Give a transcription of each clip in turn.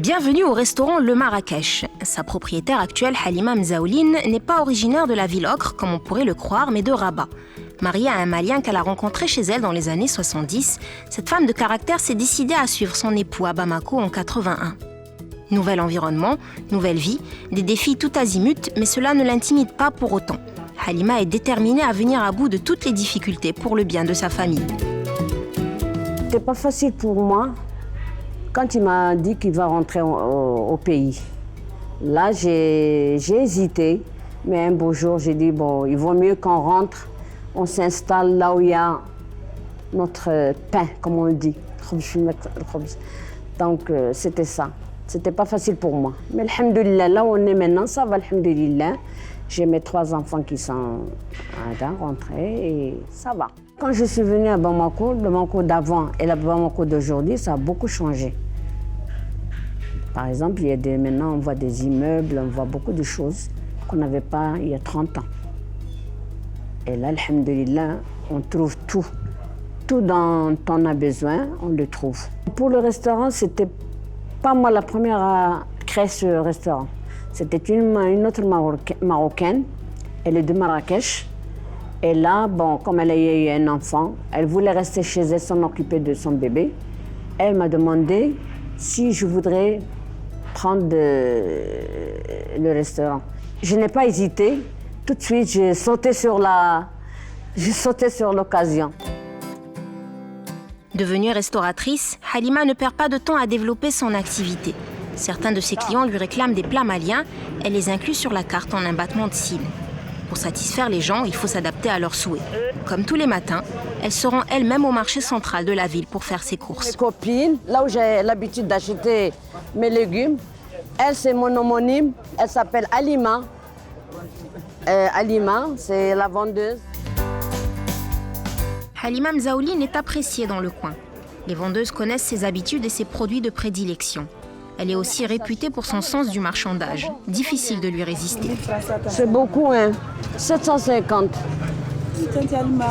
Bienvenue au restaurant Le Marrakech. Sa propriétaire actuelle, Halima Mzaouline, n'est pas originaire de la ville ocre, comme on pourrait le croire, mais de Rabat. Mariée à un Malien qu'elle a rencontré chez elle dans les années 70, cette femme de caractère s'est décidée à suivre son époux à Bamako en 81. Nouvel environnement, nouvelle vie, des défis tout azimuts, mais cela ne l'intimide pas pour autant. Halima est déterminée à venir à bout de toutes les difficultés pour le bien de sa famille. C'était pas facile pour moi quand il m'a dit qu'il va rentrer au pays. Là, j'ai hésité, mais un beau jour, j'ai dit, bon, il vaut mieux qu'on rentre, on s'installe là où il y a notre pain, comme on le dit. Donc, c'était ça. C'était pas facile pour moi. Mais alhamdoulilah, là où on est maintenant, ça va, alhamdoulilah. J'ai mes 3 enfants qui sont rentrés et ça va. Quand je suis venue à Bamako, le Bamako d'avant et le Bamako d'aujourd'hui, ça a beaucoup changé. Par exemple, maintenant, on voit des immeubles, on voit beaucoup de choses qu'on n'avait pas il y a 30 ans. Et là, alhamdoulilah, on trouve tout. Tout dont on a besoin, on le trouve. Pour le restaurant, c'était pas moi la première à créer ce restaurant. C'était une autre Marocaine, elle est de Marrakech. Et là, bon, comme elle a eu un enfant, elle voulait rester chez elle s'en occuper de son bébé. Elle m'a demandé si je voudrais prendre le restaurant. Je n'ai pas hésité. Tout de suite, j'ai sauté sur l'occasion. Devenue restauratrice, Halima ne perd pas de temps à développer son activité. Certains de ses clients lui réclament des plats maliens. Elle les inclut sur la carte en un battement de cils. Pour satisfaire les gens, il faut s'adapter à leurs souhaits. Comme tous les matins, elle se rend elle-même au marché central de la ville pour faire ses courses. Mes copines, là où j'ai l'habitude d'acheter mes légumes, elle, c'est mon homonyme, elle s'appelle Halima. Halima, c'est la vendeuse. Halima Mzaouline est appréciée dans le coin. Les vendeuses connaissent ses habitudes et ses produits de prédilection. Elle est aussi réputée pour son sens du marchandage. Difficile de lui résister. C'est beaucoup, hein. 750.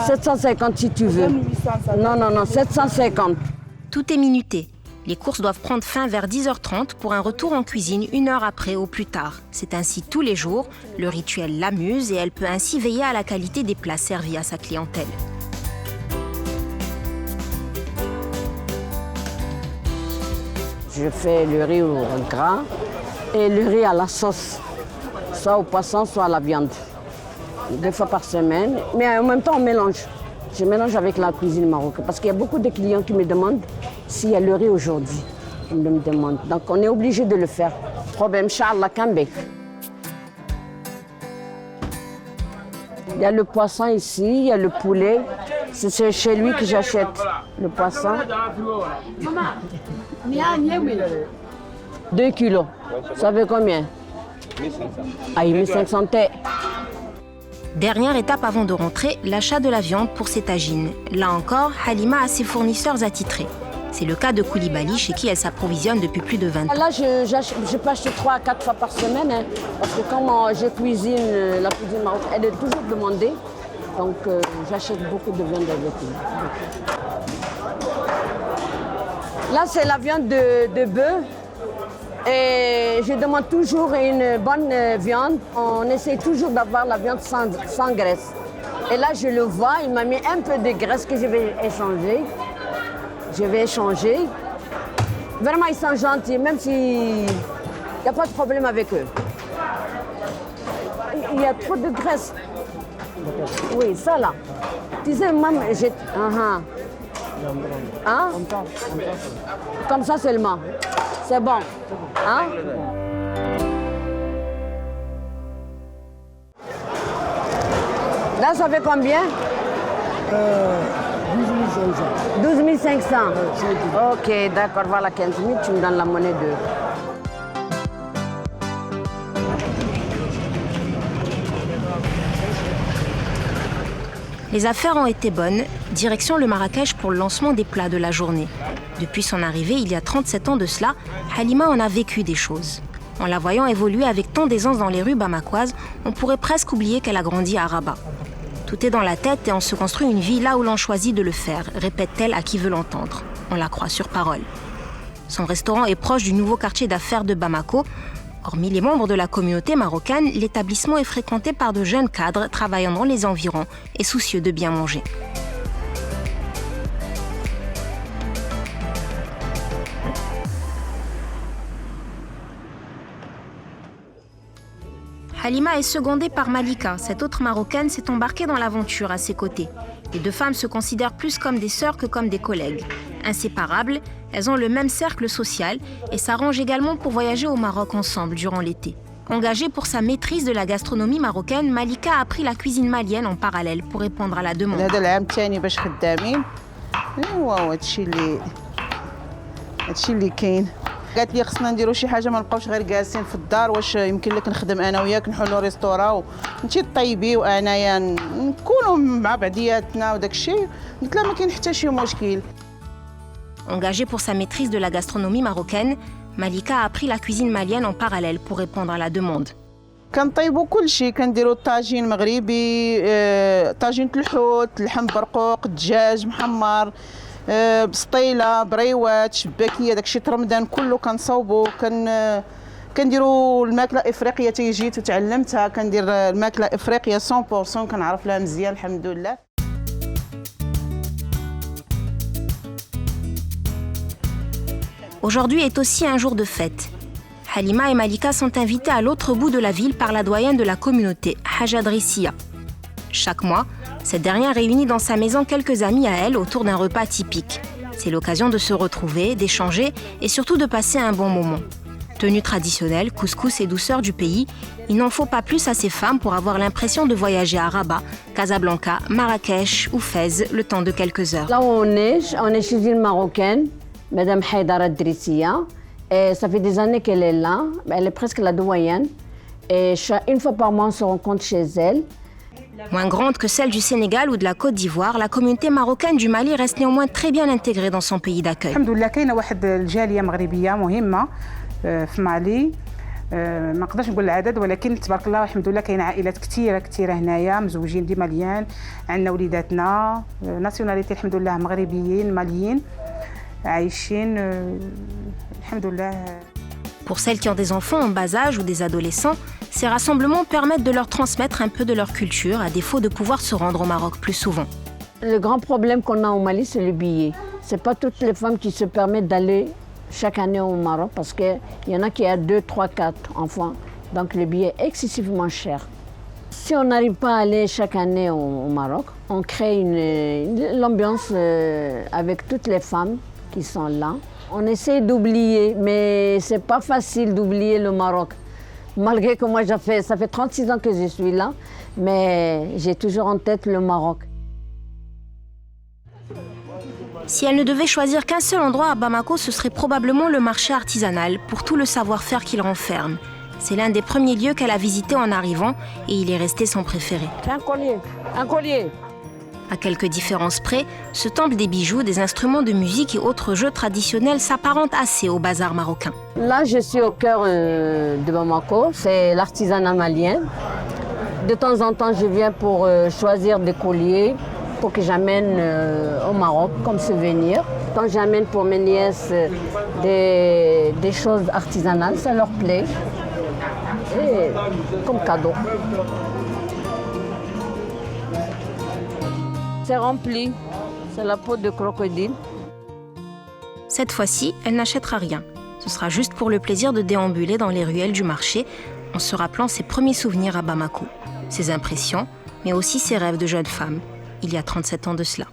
750 si tu veux. Non, 750. Tout est minuté. Les courses doivent prendre fin vers 10h30 pour un retour en cuisine 1 heure après au plus tard. C'est ainsi tous les jours. Le rituel l'amuse et elle peut ainsi veiller à la qualité des plats servis à sa clientèle. Je fais le riz au gras et le riz à la sauce, soit au poisson, soit à la viande. 2 fois par semaine, mais en même temps on mélange. Je mélange avec la cuisine marocaine parce qu'il y a beaucoup de clients qui me demandent s'il y a le riz aujourd'hui. Ils me demandent. Donc on est obligé de le faire. Problème, Inch'Allah, Kambek. Il y a le poisson ici, il y a le poulet. C'est chez lui que j'achète le poisson. 2 kilos. Ça fait combien? 1500. Ah, 1500. Dernière étape avant de rentrer, l'achat de la viande pour ses tagines. Là encore, Halima a ses fournisseurs attitrés. C'est le cas de Koulibaly, chez qui elle s'approvisionne depuis plus de 20 ans. Là, je peux acheter 3 à 4 fois par semaine, hein, parce que quand je cuisine la cuisine marocaine, elle est toujours demandée. Donc, j'achète beaucoup de viande avec lui. Là, c'est la viande de bœuf. Et je demande toujours une bonne viande. On essaie toujours d'avoir la viande sans graisse. Et là, je le vois, il m'a mis un peu de graisse que je vais échanger. Vraiment, ils sont gentils, même s'il n'y a pas de problème avec eux. Il y a trop de graisse. Oui, ça là. Tu sais, même, j'ai... Hein? Comme ça seulement. C'est bon. Hein? Là, ça fait combien? 12 500. Ok, d'accord, voilà 15 000, tu me donnes la monnaie de... Les affaires ont été bonnes. Direction le Marrakech pour le lancement des plats de la journée. Depuis son arrivée, il y a 37 ans de cela, Halima en a vécu des choses. En la voyant évoluer avec tant d'aisance dans les rues bamakoises, on pourrait presque oublier qu'elle a grandi à Rabat. Tout est dans la tête et on se construit une vie là où l'on choisit de le faire, répète-t-elle à qui veut l'entendre. On la croit sur parole. Son restaurant est proche du nouveau quartier d'affaires de Bamako. Hormis les membres de la communauté marocaine, l'établissement est fréquenté par de jeunes cadres travaillant dans les environs et soucieux de bien manger. Halima est secondée par Malika. Cette autre Marocaine s'est embarquée dans l'aventure à ses côtés. Les deux femmes se considèrent plus comme des sœurs que comme des collègues. Inséparables, elles ont le même cercle social et s'arrangent également pour voyager au Maroc ensemble durant l'été. Engagée pour sa maîtrise de la gastronomie marocaine, Malika a appris la cuisine malienne en parallèle pour répondre à la demande. قالت لي خصنا نديرو شي حاجه ما نبقاوش غير جالسين في الدار واش يمكن لك نخدم انا وياك نحلوا ريستورا وانتي طيبي وانايا نكونوا مع بعضياتنا وداك الشيء قلت لها ما كاين حتى شي مشكل. Engagée pour sa maîtrise de la gastronomie marocaine, Malika a appris la cuisine malienne en parallèle pour répondre à la demande. كنطيبوا كل شيء كنديروا طاجين مغربي طاجين الحوت لحم برقوق دجاج محمر بسطيله بريوات شباكيه داكشي رمضان كله كنصاوبوا كنديروا الماكله افريقيه جيت وتعلمتها كندير الماكله افريقيه 100% كنعرف لها مزيان الحمد لله. Aujourd'hui est aussi un jour de fête. Halima et Malika sont invitées à l'autre bout de la ville par la doyenne de la communauté, Haja Drissia. Chaque mois, cette dernière réunit dans sa maison quelques amis à elle autour d'un repas typique. C'est l'occasion de se retrouver, d'échanger et surtout de passer un bon moment. Tenue traditionnelle, couscous et douceur du pays, il n'en faut pas plus à ces femmes pour avoir l'impression de voyager à Rabat, Casablanca, Marrakech ou Fès le temps de quelques heures. Là où on est chez une Marocaine, Madame Haïdara Drissia, et ça fait des années qu'elle est là, elle est presque la doyenne. Et une fois par mois, on se rencontre chez elle. Moins grande que celle du Sénégal ou de la Côte d'Ivoire, la communauté marocaine du Mali reste néanmoins très bien intégrée dans son pays d'accueil. Alhamdoulilah, كاينه واحد الجاليه مغربيه مهمه في مالي ما نقدرش نقول العدد ولكن تبارك الله الحمد لله كاين عائلات كثيره هنايا مزوجين دي ماليين عندنا وليداتنا ناسيوناليتي الحمد لله مغربيين ماليين عايشين الحمد لله. Pour celles qui ont des enfants en bas âge ou des adolescents, ces rassemblements permettent de leur transmettre un peu de leur culture, à défaut de pouvoir se rendre au Maroc plus souvent. Le grand problème qu'on a au Mali, c'est le billet. Ce n'est pas toutes les femmes qui se permettent d'aller chaque année au Maroc parce qu'il y en a qui ont 2, 3, 4 enfants. Donc le billet est excessivement cher. Si on n'arrive pas à aller chaque année au Maroc, on crée l'ambiance avec toutes les femmes qui sont là. On essaie d'oublier, mais c'est pas facile d'oublier le Maroc. Malgré que moi, ça fait 36 ans que je suis là, mais j'ai toujours en tête le Maroc. Si elle ne devait choisir qu'un seul endroit à Bamako, ce serait probablement le marché artisanal, pour tout le savoir-faire qu'il renferme. C'est l'un des premiers lieux qu'elle a visité en arrivant, et il est resté son préféré. Un collier. À quelques différences près, ce temple des bijoux, des instruments de musique et autres jeux traditionnels s'apparente assez au bazar marocain. Là, je suis au cœur de Bamako, c'est l'artisanat malien. De temps en temps, je viens pour choisir des colliers pour que j'amène au Maroc comme souvenir. Quand j'amène pour mes nièces des choses artisanales, ça leur plaît. Et comme cadeau. C'est rempli, c'est la peau de crocodile. Cette fois-ci, elle n'achètera rien. Ce sera juste pour le plaisir de déambuler dans les ruelles du marché en se rappelant ses premiers souvenirs à Bamako, ses impressions, mais aussi ses rêves de jeune femme, il y a 37 ans de cela.